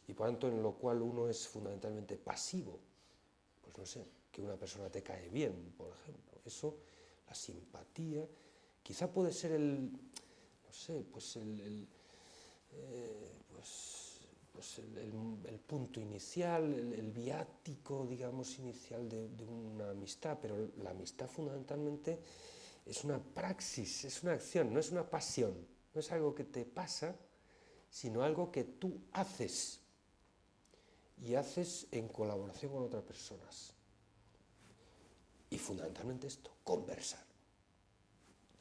y por tanto en lo cual uno es fundamentalmente pasivo. Pues no sé, que una persona te cae bien, por ejemplo. Eso, la simpatía, quizá puede ser no sé, pues el punto inicial, el viático, digamos, inicial de una amistad, pero la amistad fundamentalmente es una praxis, es una acción, no es una pasión, no es algo que te pasa, sino algo que tú haces, y haces en colaboración con otras personas. Y fundamentalmente esto, conversar,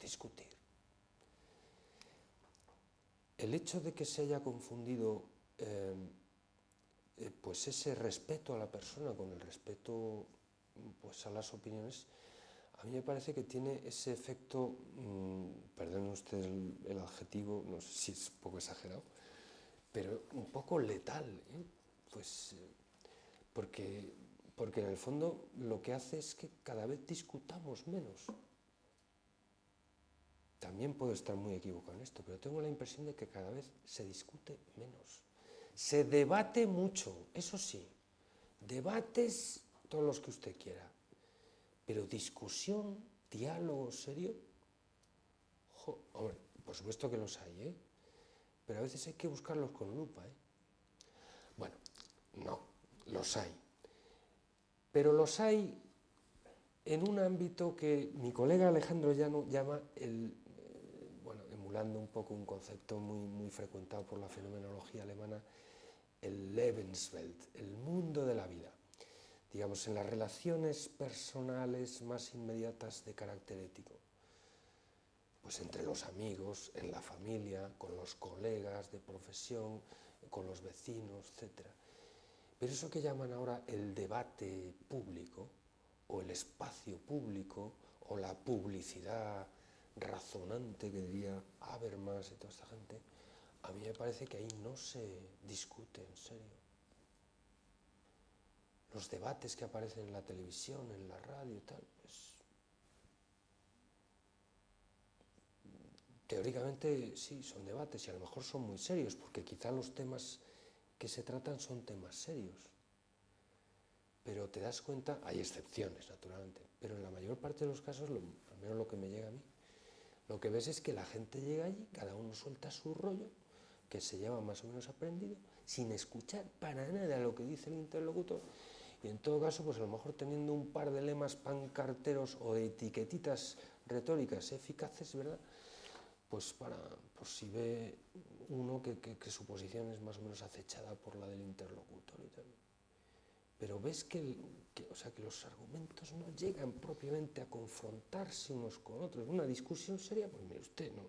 discutir. El hecho de que se haya confundido pues ese respeto a la persona con el respeto pues a las opiniones, a mí me parece que tiene ese efecto, perdonen ustedes el adjetivo, no sé si es un poco exagerado, pero un poco letal, ¿eh? Pues porque en el fondo lo que hace es que cada vez discutamos menos. También puedo estar muy equivocado en esto, pero tengo la impresión de que cada vez se discute menos. Se debate mucho, eso sí, debates todos los que usted quiera, pero discusión, diálogo serio, hombre, por supuesto que los hay, ¿eh? Pero a veces hay que buscarlos con lupa, ¿eh? Bueno, no, los hay. Pero los hay en un ámbito que mi colega Alejandro Llano llama emulando un poco un concepto muy frecuentado por la fenomenología alemana, el Lebenswelt, el mundo de la vida. Digamos, en las relaciones personales más inmediatas de carácter ético. Pues entre los amigos, en la familia, con los colegas de profesión, con los vecinos, etc. Pero eso que llaman ahora el debate público, o el espacio público, o la publicidad razonante que diría Habermas y toda esta gente, a mí me parece que ahí no se discute en serio. Los debates que aparecen en la televisión, en la radio y tal, pues teóricamente sí, son debates y a lo mejor son muy serios, porque quizá los temas que se tratan son temas serios. Pero te das cuenta, hay excepciones naturalmente, pero en la mayor parte de los casos, al menos lo que me llega a mí, lo que ves es que la gente llega allí, cada uno suelta su rollo, que se lleva más o menos aprendido, sin escuchar para nada lo que dice el interlocutor, y en todo caso, pues a lo mejor teniendo un par de lemas pancarteros o de etiquetitas retóricas eficaces, ¿verdad? Pues por si ve uno que su posición es más o menos acechada por la del interlocutor y tal. Pero ves que los argumentos no llegan propiamente a confrontarse unos con otros. Una discusión seria, pues mire usted, no,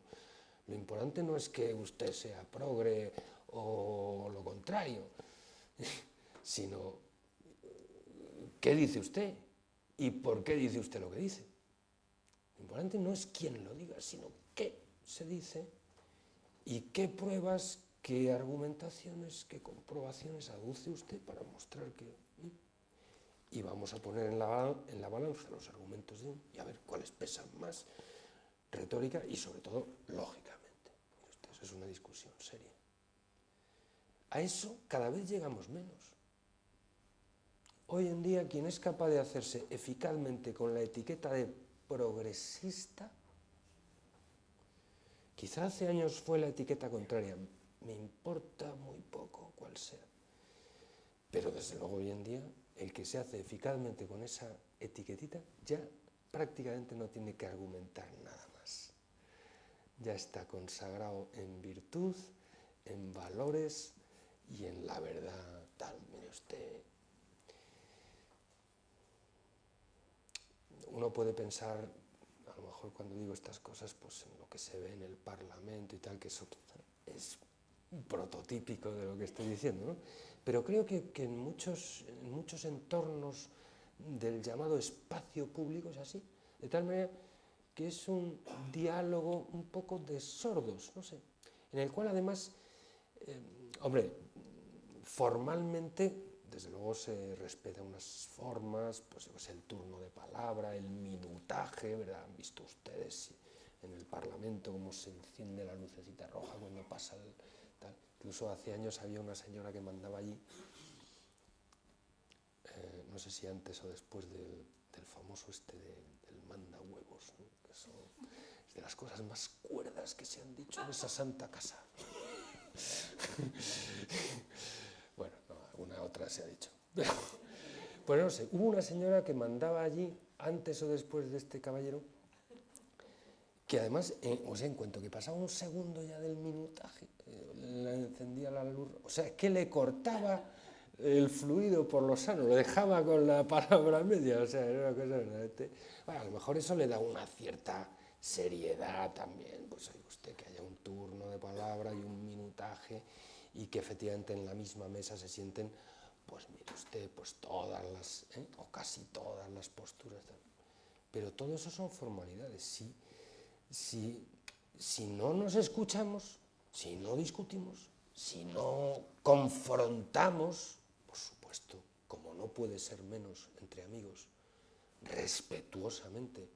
lo importante no es que usted sea progre o lo contrario, sino qué dice usted y por qué dice usted lo que dice. Lo importante no es quién lo diga, sino qué se dice y qué pruebas, qué argumentaciones, qué comprobaciones aduce usted para mostrar que... Y vamos a poner en la balanza los argumentos de uno y a ver cuáles pesan más, retórica y sobre todo lógicamente. Eso es una discusión seria. A eso cada vez llegamos menos. Hoy en día quien es capaz de hacerse eficazmente con la etiqueta de progresista, quizá hace años fue la etiqueta contraria, me importa muy poco cuál sea, pero desde luego hoy en día el que se hace eficazmente con esa etiquetita ya prácticamente no tiene que argumentar nada más. Ya está consagrado en virtud, en valores y en la verdad tal. Mire usted, uno puede pensar, a lo mejor cuando digo estas cosas, pues en lo que se ve en el Parlamento y tal, que eso es prototípico de lo que estoy diciendo, ¿no? Pero creo que en muchos entornos del llamado espacio público es así, de tal manera que es un diálogo un poco de sordos, no sé, en el cual además, hombre, formalmente, desde luego se respetan unas formas, pues el turno de palabra, el minutaje, ¿verdad? Han visto ustedes en el Parlamento cómo se enciende la lucecita roja cuando pasa el tal. Incluso hace años había una señora que mandaba allí, no sé si antes o después del famoso del manda huevos, ¿no? Eso es de las cosas más cuerdas que se han dicho en esa santa casa. Bueno, no, alguna otra se ha dicho. Pues no sé, hubo una señora que mandaba allí, antes o después de este caballero, que además, en cuanto que pasaba un segundo ya del minutaje, le encendía la luz, o sea, que le cortaba el fluido por lo sano, lo dejaba con la palabra media, o sea, era una cosa verdaderamente... Bueno, a lo mejor eso le da una cierta seriedad también, pues oye usted, que haya un turno de palabra y un minutaje, y que efectivamente en la misma mesa se sienten, pues mire usted, pues todas las, o casi todas las posturas, pero todo eso son formalidades, sí. Si no nos escuchamos, si no discutimos, si no confrontamos, por supuesto, como no puede ser menos entre amigos, respetuosamente,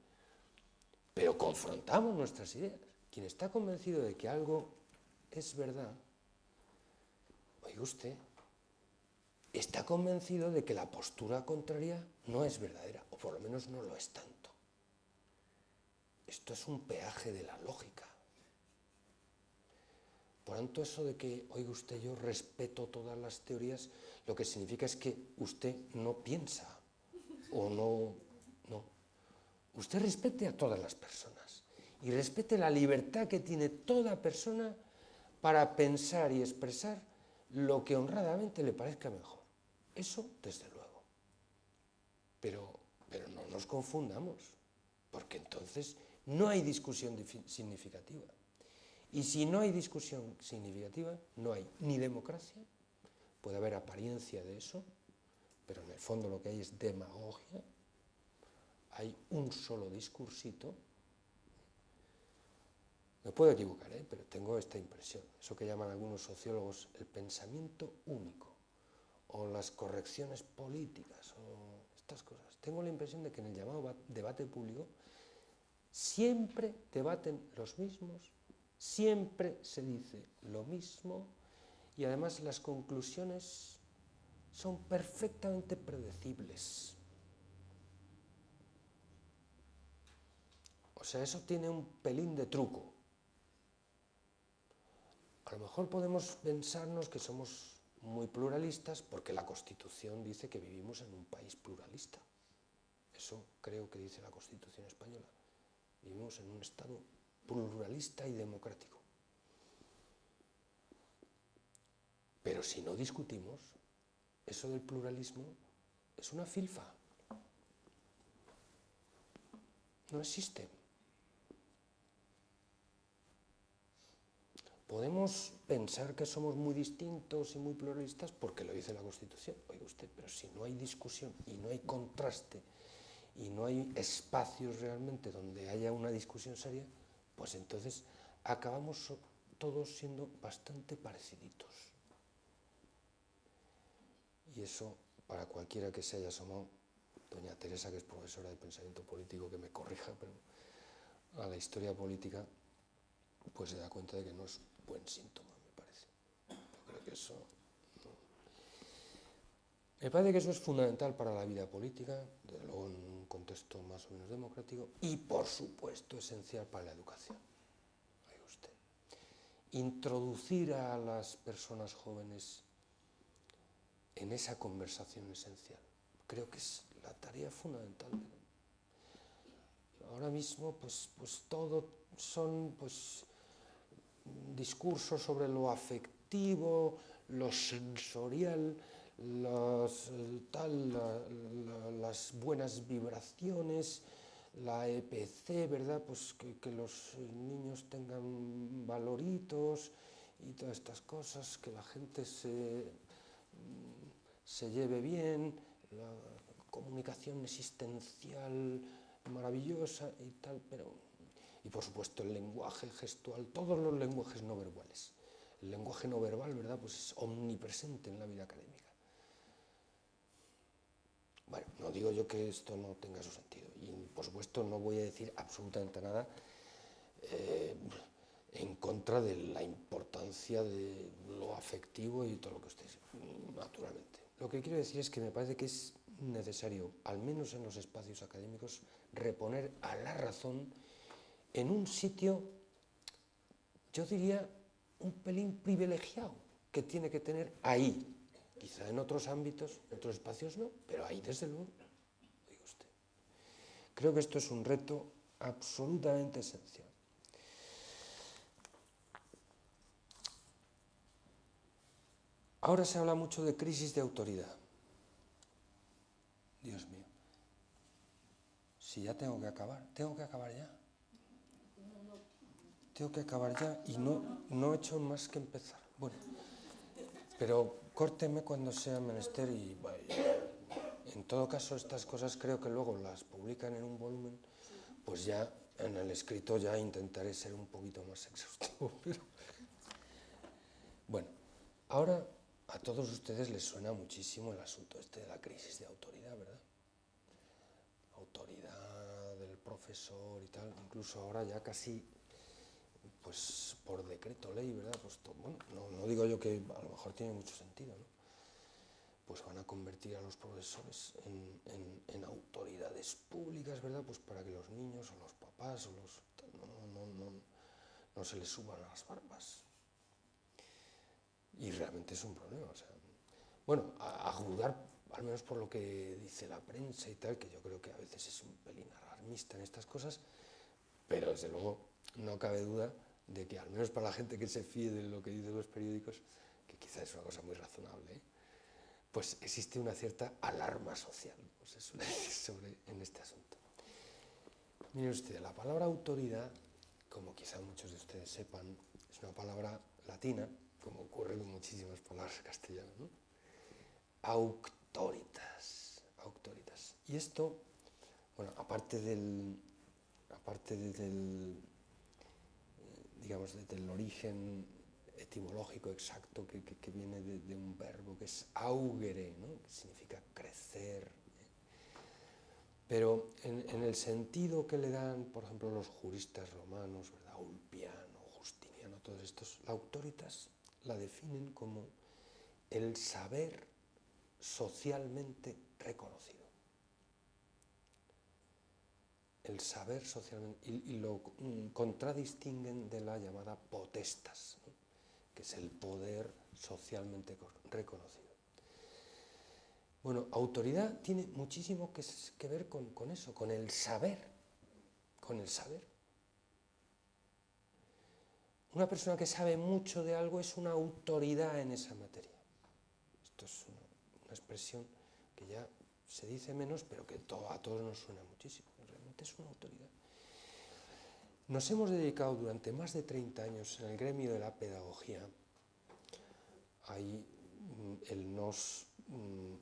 pero confrontamos nuestras ideas. Quien está convencido de que algo es verdad, oiga usted, está convencido de que la postura contraria no es verdadera, o por lo menos no lo es tanto. Esto es un peaje de la lógica. Por tanto, eso de que, oiga usted, yo respeto todas las teorías, lo que significa es que usted no piensa, o no. Usted respete a todas las personas, y respete la libertad que tiene toda persona para pensar y expresar lo que honradamente le parezca mejor. Eso, desde luego. Pero no nos confundamos, porque entonces no hay discusión significativa. Y si no hay discusión significativa, no hay ni democracia, puede haber apariencia de eso, pero en el fondo lo que hay es demagogia, hay un solo discursito. Me puedo equivocar, pero tengo esta impresión, eso que llaman algunos sociólogos el pensamiento único, o las correcciones políticas, o estas cosas. Tengo la impresión de que en el llamado debate público siempre debaten los mismos, siempre se dice lo mismo, y además las conclusiones son perfectamente predecibles. O sea, eso tiene un pelín de truco. A lo mejor podemos pensarnos que somos muy pluralistas porque la Constitución dice que vivimos en un país pluralista. Eso creo que dice la Constitución española. Vivimos en un Estado pluralista y democrático. Pero si no discutimos, eso del pluralismo es una filfa. No existe. Podemos pensar que somos muy distintos y muy pluralistas porque lo dice la Constitución, oiga usted, pero si no hay discusión y no hay contraste y no hay espacios realmente donde haya una discusión seria, pues entonces acabamos todos siendo bastante pareciditos. Y eso, para cualquiera que se haya asomado, doña Teresa, que es profesora de pensamiento político, que me corrija, pero a la historia política, pues se da cuenta de que no es buen síntoma, me parece. Yo creo que eso... Me parece que eso es fundamental para la vida política, desde luego en un contexto más o menos democrático, y por supuesto esencial para la educación. Oiga usted, introducir a las personas jóvenes en esa conversación esencial, creo que es la tarea fundamental. Ahora mismo, pues todo son discursos sobre lo afectivo, lo sensorial, las buenas vibraciones, la EPC, ¿verdad? Pues que los niños tengan valoritos y todas estas cosas, que la gente se lleve bien, la comunicación existencial maravillosa y tal, y por supuesto el lenguaje gestual, todos los lenguajes no verbales. El lenguaje no verbal, ¿verdad?, pues es omnipresente en la vida académica. Bueno, no digo yo que esto no tenga su sentido, y por supuesto no voy a decir absolutamente nada en contra de la importancia de lo afectivo y todo lo que ustedes, naturalmente. Lo que quiero decir es que me parece que es necesario, al menos en los espacios académicos, reponer a la razón en un sitio, yo diría, un pelín privilegiado, que tiene que tener ahí. Quizá en otros ámbitos, en otros espacios no, pero ahí desde luego, diga usted. Creo que esto es un reto absolutamente esencial. Ahora se habla mucho de crisis de autoridad. Dios mío. Si ya tengo que acabar ya. Tengo que acabar ya y no he hecho más que empezar. Bueno, pero córteme cuando sea menester y en todo caso estas cosas creo que luego las publican en un volumen, pues ya en el escrito ya intentaré ser un poquito más exhaustivo. Pero... Bueno, ahora a todos ustedes les suena muchísimo el asunto este de la crisis de autoridad, ¿verdad? Autoridad del profesor y tal, incluso ahora ya casi, pues por decreto ley, ¿verdad? Pues bueno, no digo yo que a lo mejor tiene mucho sentido, ¿no? Pues van a convertir a los profesores en autoridades públicas, ¿verdad? Pues para que los niños o los papás o los no se les suban las barbas. Y realmente es un problema, o sea, bueno, a juzgar, al menos por lo que dice la prensa y tal, que yo creo que a veces es un pelín alarmista en estas cosas, pero desde luego no cabe duda de que al menos para la gente que se fíe de lo que dicen los periódicos, que quizás es una cosa muy razonable, pues existe una cierta alarma social, pues se suele decir en este asunto. Miren ustedes, la palabra autoridad, como quizá muchos de ustedes sepan, es una palabra latina, como ocurre con muchísimas palabras castellanas, ¿no? Auctoritas. Y esto, bueno, aparte del digamos, del origen etimológico exacto que viene de un verbo que es augere, ¿no? Que significa crecer. Pero en el sentido que le dan, por ejemplo, los juristas romanos, ¿verdad? Ulpiano, Justiniano, todos estos, la auctoritas la definen como el saber socialmente reconocido. El saber socialmente, y lo contradistinguen de la llamada potestas, ¿no? Que es el poder socialmente reconocido. Bueno, autoridad tiene muchísimo que ver con eso, con el saber, Una persona que sabe mucho de algo es una autoridad en esa materia. Esto es una expresión que ya se dice menos, pero que a todos nos suena muchísimo. Realmente es una autoridad. Nos hemos dedicado durante más de 30 años en el gremio de la pedagogía, ahí el nos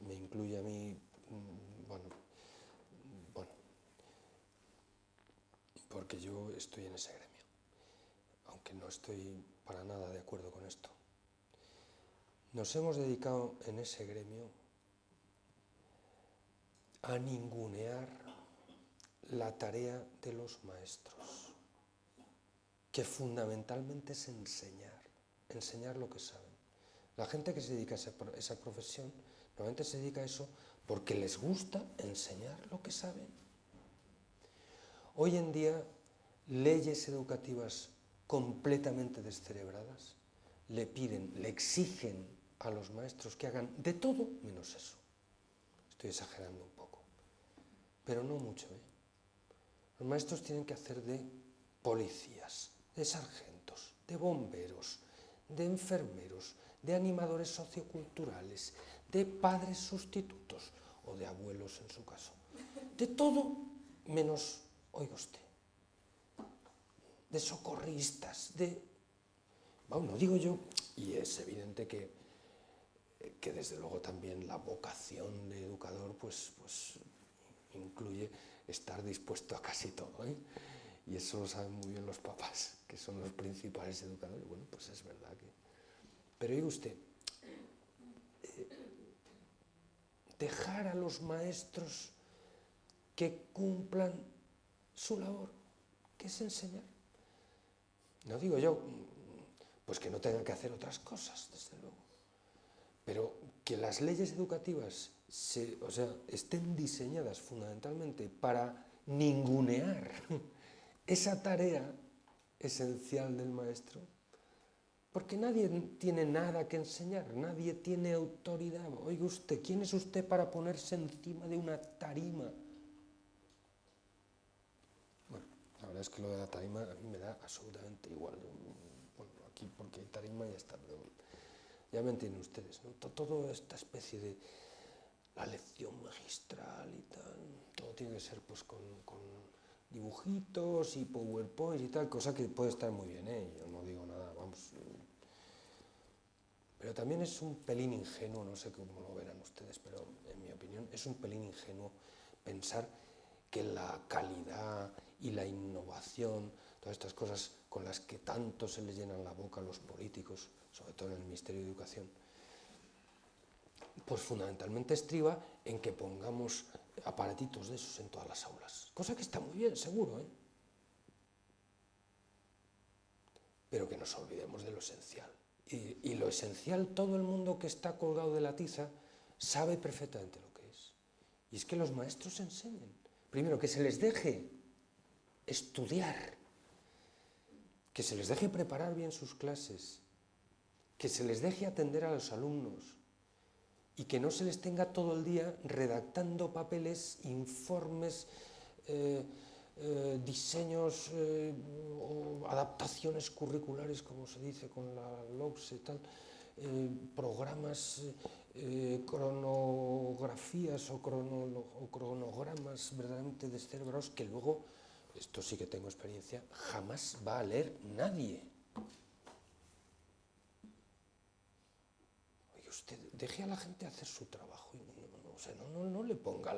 me incluye a mí, bueno, porque yo estoy en ese gremio, aunque no estoy para nada de acuerdo con esto. Nos hemos dedicado en ese gremio a ningunear la tarea de los maestros, que fundamentalmente es enseñar lo que saben. La gente que se dedica a esa profesión normalmente se dedica a eso porque les gusta enseñar lo que saben. Hoy en día, leyes educativas completamente descerebradas le exigen a los maestros que hagan de todo menos eso. Estoy exagerando un poco, pero no mucho, ¿eh? Los maestros tienen que hacer de policías, de sargentos, de bomberos, de enfermeros, de animadores socioculturales, de padres sustitutos o de abuelos en su caso. De todo menos, oiga usted, de socorristas, bueno, digo yo, y es evidente que desde luego también la vocación de educador pues incluye estar dispuesto a casi todo, ¿eh? Y eso lo saben muy bien los papás, que son los principales educadores. Bueno, pues es verdad que... Pero diga usted, dejar a los maestros que cumplan su labor, que es enseñar. No digo yo, pues que no tengan que hacer otras cosas, desde luego, pero que las leyes educativas estén diseñadas fundamentalmente para ningunear esa tarea esencial del maestro, porque nadie tiene nada que enseñar, nadie tiene autoridad. Oiga usted, ¿quién es usted para ponerse encima de una tarima? Bueno, la verdad es que lo de la tarima a mí me da absolutamente igual. Bueno, aquí porque hay tarima ya está, pero ya me entienden ustedes, ¿no? Toda esta especie de la lección magistral y tal, todo tiene que ser pues con dibujitos y PowerPoint y tal, cosa que puede estar muy bien, ¿eh? Yo no digo nada, vamos. Pero también es un pelín ingenuo, no sé cómo lo verán ustedes, pero en mi opinión es un pelín ingenuo pensar que la calidad y la innovación, todas estas cosas con las que tanto se les llenan la boca a los políticos, sobre todo en el Ministerio de Educación, pues fundamentalmente estriba en que pongamos aparatitos de esos en todas las aulas, cosa que está muy bien, seguro, ¿eh? Pero que nos olvidemos de lo esencial. Y lo esencial, todo el mundo que está colgado de la tiza sabe perfectamente lo que es. Y es que los maestros enseñen. Primero, que se les deje estudiar, que se les deje preparar bien sus clases, que se les deje atender a los alumnos y que no se les tenga todo el día redactando papeles, informes, diseños o adaptaciones curriculares, como se dice con la LOPS y tal, programas, cronografías o cronogramas verdaderamente descerebrados que luego, esto sí que tengo experiencia, jamás va a leer nadie. Oye, usted deje a la gente hacer su trabajo y no le ponga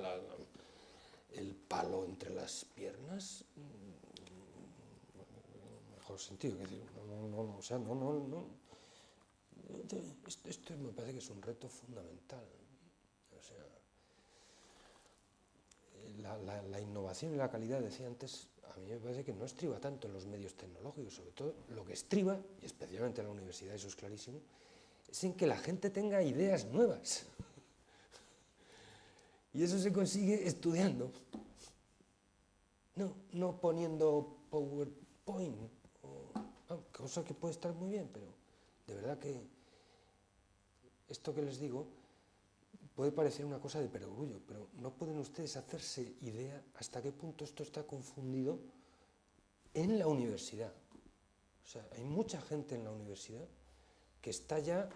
el palo entre las piernas, mejor sentido, que decir, esto me parece que es un reto fundamental. O sea, la innovación y la calidad, decía antes, a mí me parece que no estriba tanto en los medios tecnológicos, sobre todo lo que estriba, y especialmente en la universidad, eso es clarísimo, es en que la gente tenga ideas nuevas. Y eso se consigue estudiando, no poniendo PowerPoint, cosa que puede estar muy bien, pero de verdad que esto que les digo puede parecer una cosa de perogrullo, pero no pueden ustedes hacerse idea hasta qué punto esto está confundido en la universidad. O sea, hay mucha gente en la universidad que está ya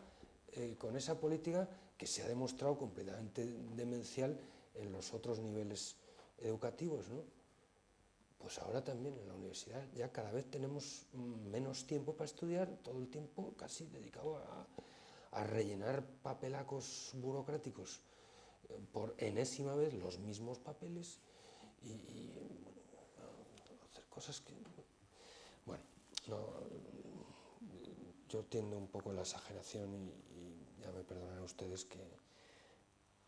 con esa política que se ha demostrado completamente demencial en los otros niveles educativos, ¿no? Pues ahora también en la universidad ya cada vez tenemos menos tiempo para estudiar, todo el tiempo casi dedicado a rellenar papelacos burocráticos por enésima vez los mismos papeles y bueno, hacer cosas que... Bueno, yo tiendo un poco a la exageración y ya me perdonarán ustedes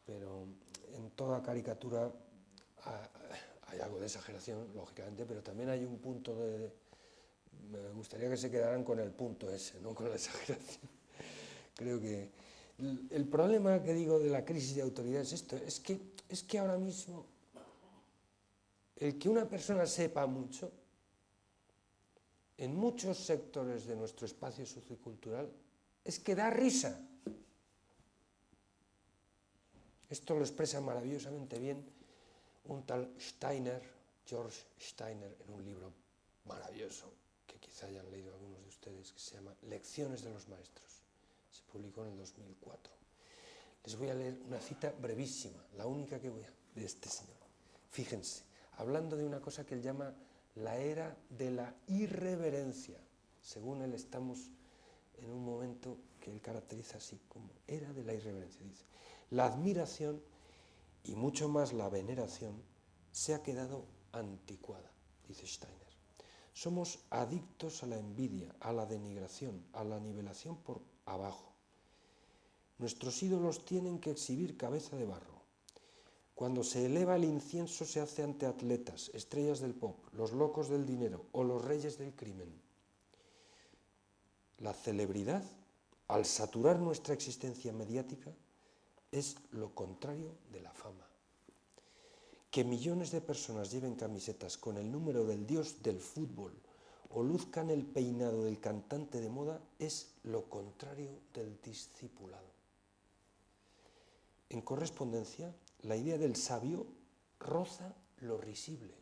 pero en toda caricatura hay algo de exageración, lógicamente, pero también hay un punto de... Me gustaría que se quedaran con el punto ese, no con la exageración. Creo que el problema que digo de la crisis de autoridad es esto, es que ahora mismo el que una persona sepa mucho, en muchos sectores de nuestro espacio sociocultural, es que da risa. Esto lo expresa maravillosamente bien un tal Steiner, George Steiner, en un libro maravilloso que quizá hayan leído algunos de ustedes, que se llama Lecciones de los Maestros. Se publicó en el 2004. Les voy a leer una cita brevísima, la única que voy a de este señor. Fíjense, hablando de una cosa que él llama la era de la irreverencia. Según él estamos en un momento que él caracteriza así como era de la irreverencia. Dice, la admiración y mucho más la veneración se ha quedado anticuada, dice Steiner. Somos adictos a la envidia, a la denigración, a la nivelación por abajo. Nuestros ídolos tienen que exhibir cabeza de barro. Cuando se eleva el incienso se hace ante atletas, estrellas del pop, los locos del dinero o los reyes del crimen. La celebridad, al saturar nuestra existencia mediática, es lo contrario de la fama. Que millones de personas lleven camisetas con el número del dios del fútbol o luzcan el peinado del cantante de moda es lo contrario del discipulado. En correspondencia, la idea del sabio roza lo risible.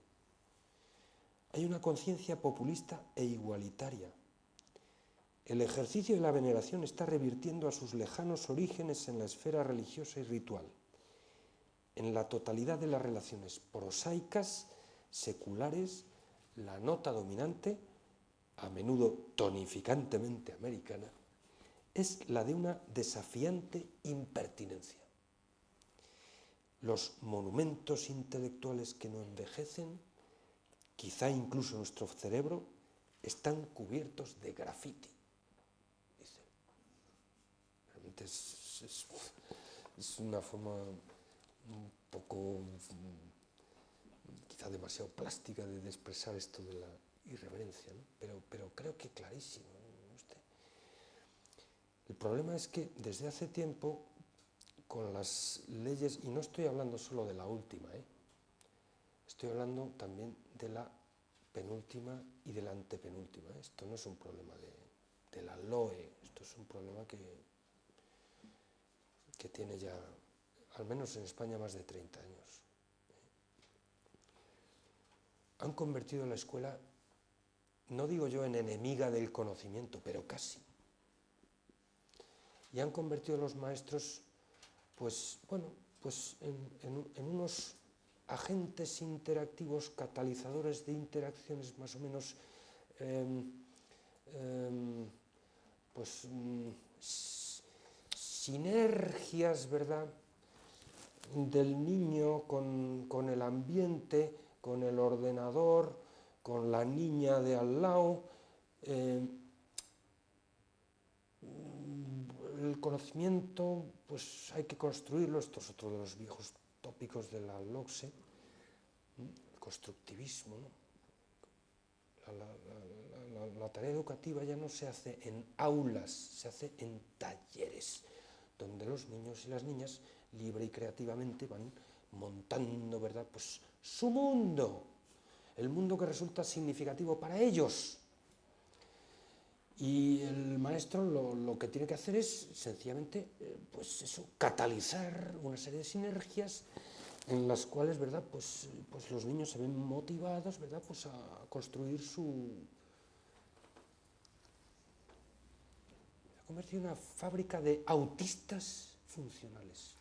Hay una conciencia populista e igualitaria. El ejercicio de la veneración está revirtiendo a sus lejanos orígenes en la esfera religiosa y ritual. En la totalidad de las relaciones prosaicas, seculares, la nota dominante, a menudo tonificantemente americana, es la de una desafiante impertinencia. Los monumentos intelectuales que no envejecen, quizá incluso nuestro cerebro, están cubiertos de grafiti. Dice. Realmente es una forma un poco, quizá demasiado plástica de expresar esto de la irreverencia, ¿no? Pero creo que clarísimo, ¿no? El problema es que desde hace tiempo, con las leyes, y no estoy hablando solo de la última, estoy hablando también de la penúltima y de la antepenúltima. Esto no es un problema de la LOE, esto es un problema que tiene ya, al menos en España, más de 30 años. Han convertido la escuela, no digo yo en enemiga del conocimiento, pero casi. Y han convertido a los maestros, pues en unos agentes interactivos, catalizadores de interacciones más o menos, sinergias, ¿verdad?, del niño con el ambiente, con el ordenador, con la niña de al lado. El conocimiento, pues hay que construirlo. Esto es otro de los viejos tópicos de la LOCSE, el constructivismo, ¿no? La tarea educativa ya no se hace en aulas, se hace en talleres, donde los niños y las niñas libre y creativamente van montando, ¿verdad?, pues su mundo, el mundo que resulta significativo para ellos. Y el maestro lo que tiene que hacer es sencillamente, pues eso, catalizar una serie de sinergias en las cuales, ¿verdad?, pues los niños se ven motivados, ¿verdad?, pues a construir ha convertido en una fábrica de autistas funcionales.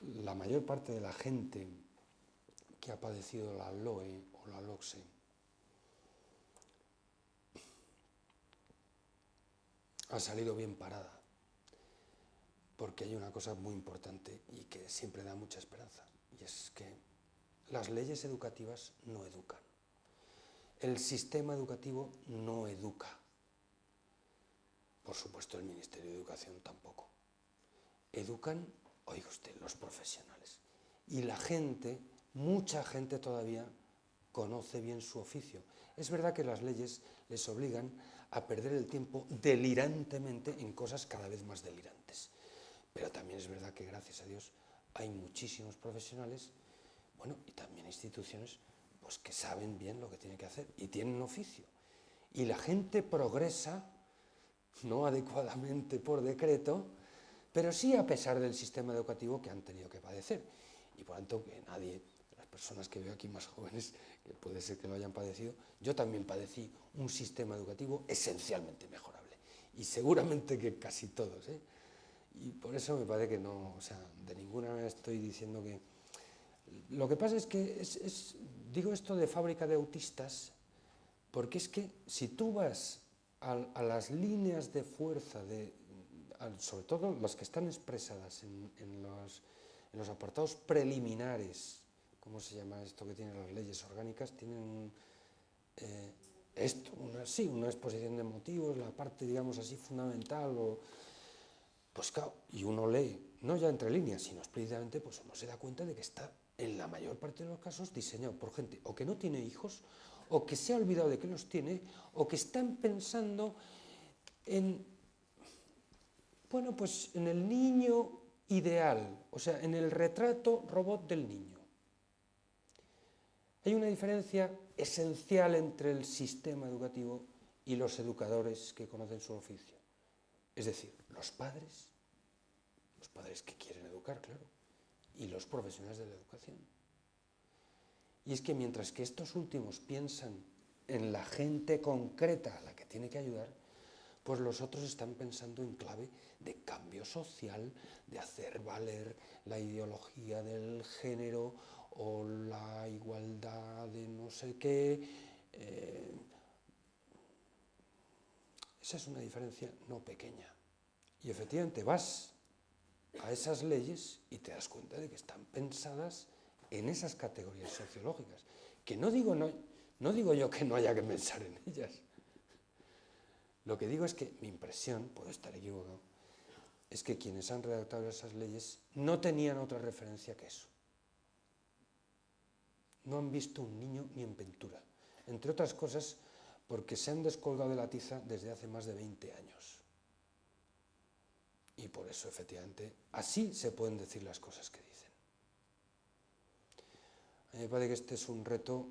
La mayor parte de la gente que ha padecido la LOE o la LOCSE ha salido bien parada, porque hay una cosa muy importante y que siempre da mucha esperanza, y es que las leyes educativas no educan. El sistema educativo no educa. Por supuesto, el Ministerio de Educación tampoco. Educan, oiga usted, los profesionales. Y la gente, mucha gente todavía, conoce bien su oficio. Es verdad que las leyes les obligan a perder el tiempo delirantemente en cosas cada vez más delirantes. Pero también es verdad que, gracias a Dios, hay muchísimos profesionales, bueno, y también instituciones, pues que saben bien lo que tienen que hacer y tienen oficio. Y la gente progresa, no adecuadamente por decreto, pero sí a pesar del sistema educativo que han tenido que padecer. Y por tanto, que nadie, las personas que veo aquí más jóvenes, que puede ser que lo hayan padecido, yo también padecí un sistema educativo esencialmente mejorable. Y seguramente que casi todos, ¿eh? Y por eso me parece que no, o sea, de ninguna manera estoy diciendo que... Lo que pasa es que digo esto de fábrica de autistas, porque es que si tú vas a las líneas de fuerza, sobre todo las que están expresadas en los apartados preliminares, ¿cómo se llama esto que tienen las leyes orgánicas? Tienen una exposición de motivos, la parte, digamos así, fundamental, pues claro, y uno lee, no ya entre líneas, sino explícitamente, pues uno se da cuenta de que está, en la mayor parte de los casos, diseñado por gente o que no tiene hijos o que se ha olvidado de que los tiene, o que están pensando en, bueno, pues en el niño ideal, o sea, en el retrato robot del niño. Hay una diferencia esencial entre el sistema educativo y los educadores que conocen su oficio. Es decir, los padres que quieren educar, claro, y los profesionales de la educación. Y es que mientras que estos últimos piensan en la gente concreta a la que tiene que ayudar, pues los otros están pensando en clave de cambio social, de hacer valer la ideología del género o la igualdad de no sé qué. Esa es una diferencia no pequeña. Y efectivamente vas a esas leyes y te das cuenta de que están pensadas en esas categorías sociológicas, que no digo yo que no haya que pensar en ellas. Lo que digo es que mi impresión, puedo estar equivocado, es que quienes han redactado esas leyes no tenían otra referencia que eso. No han visto un niño ni en pintura, entre otras cosas porque se han descolgado de la tiza desde hace más de 20 años. Y por eso, efectivamente, así se pueden decir las cosas que dicen. A mí me parece que este es un reto,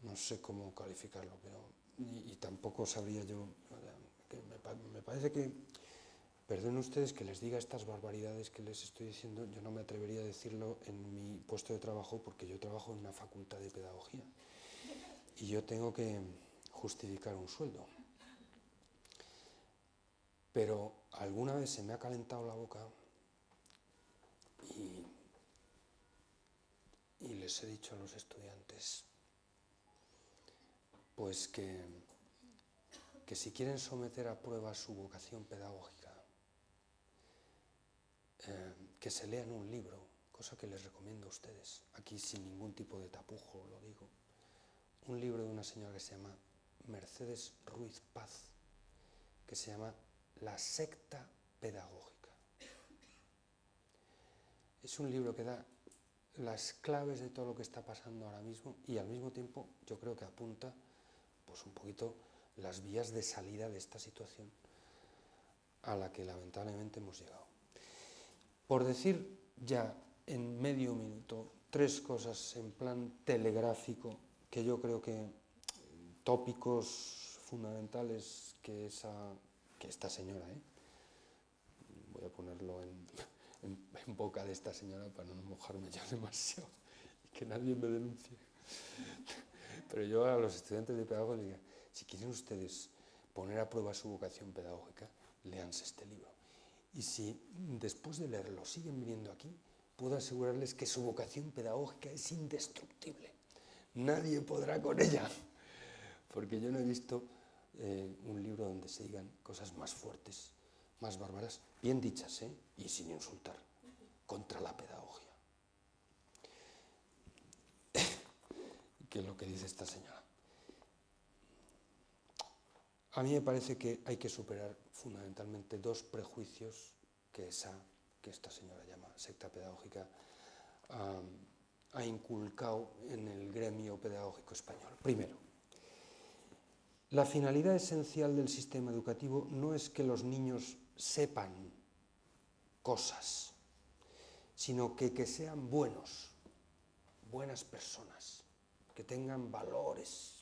no sé cómo calificarlo, pero, y tampoco sabría yo, que me parece que, perdonen ustedes que les diga estas barbaridades que les estoy diciendo, yo no me atrevería a decirlo en mi puesto de trabajo porque yo trabajo en una facultad de pedagogía y yo tengo que justificar un sueldo. Pero alguna vez se me ha calentado la boca y les he dicho a los estudiantes pues que si quieren someter a prueba su vocación pedagógica, que se lean un libro, cosa que les recomiendo a ustedes, aquí sin ningún tipo de tapujo lo digo, un libro de una señora que se llama Mercedes Ruiz Paz, que se llama La secta pedagógica. Es un libro que da las claves de todo lo que está pasando ahora mismo y al mismo tiempo yo creo que apunta pues un poquito las vías de salida de esta situación a la que lamentablemente hemos llegado. Por decir ya en medio minuto 3 cosas en plan telegráfico que yo creo que tópicos fundamentales que esta señora, voy a ponerlo en boca de esta señora para no mojarme ya demasiado y que nadie me denuncie. Pero yo a los estudiantes de pedagogía les digo, si quieren ustedes poner a prueba su vocación pedagógica, léanse este libro. Y si después de leerlo siguen viniendo aquí, puedo asegurarles que su vocación pedagógica es indestructible. Nadie podrá con ella. Porque yo no he visto un libro donde se digan cosas más fuertes, más bárbaras, bien dichas, y sin insultar, contra la pedagogía. ¿Qué es lo que dice esta señora? A mí me parece que hay que superar fundamentalmente 2 prejuicios que esta señora llama secta pedagógica ha inculcado en el gremio pedagógico español. Primero, la finalidad esencial del sistema educativo no es que los niños sepan cosas, sino que sean buenas personas, que tengan valores,